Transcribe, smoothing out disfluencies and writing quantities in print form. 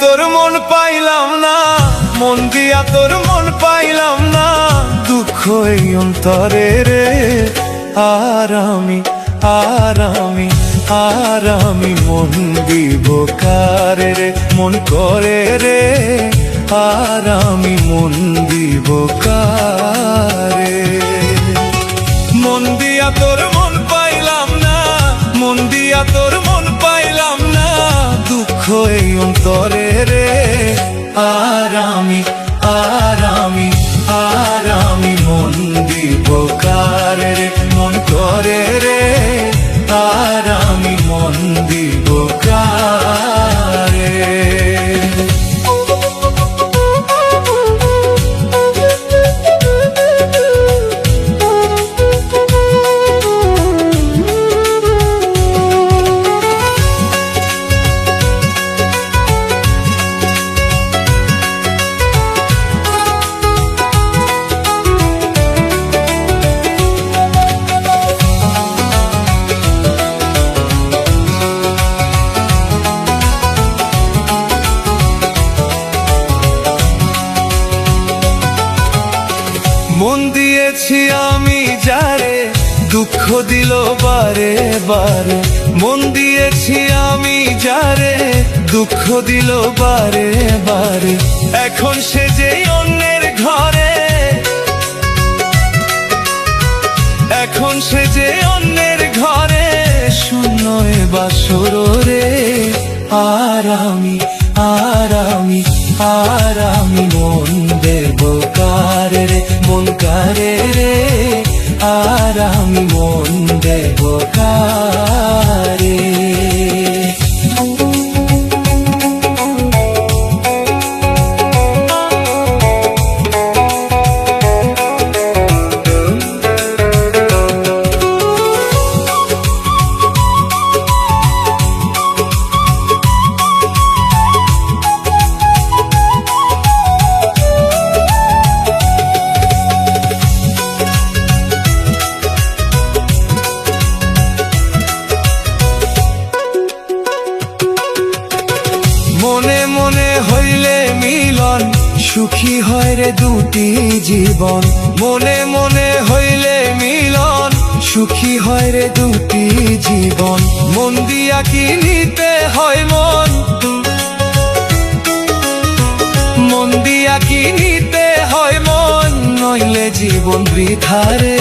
তোর মন পাইলাম না, মন দিয়া তোর মন পাইলাম না, দুঃখ এই অন্তরে রে। আর আমি মন দিব কারে রে, মন করে রে। আর আমি মন দিব কারে। মন দিয়া তোর মন পাইলাম না, মন দিয়া তোর মন পাইলাম না, দুঃখ এই অন্তরে রে। আর আমি মন দিব কারে রে, মন করে রে। আর আমি মন দিব কারে। মন দিয়েছি আমি যারে, দুঃখ দিল বারে বারে। মন দিয়েছি আমি যারে, দুঃখ দিল বারে বারে। এখন সে যে অন্যের ঘরে, এখন সে যে অন্যের ঘরে, শূন্য এ বাসর রে। আর আমি মন দেব কারে রে, মন কারে রে। আর আমি মন দেব কারে। মনে মনে হইলে মিলন, সুখী হয় রে দুটি জীবন। মনে মনে হইলে মিলন, সুখী হয় রে দুটি জীবন। মন দিয়া কি নিতে হয় মন, মন দিয়া কি নিতে হয় মন, নইলে জীবন বৃথা রে।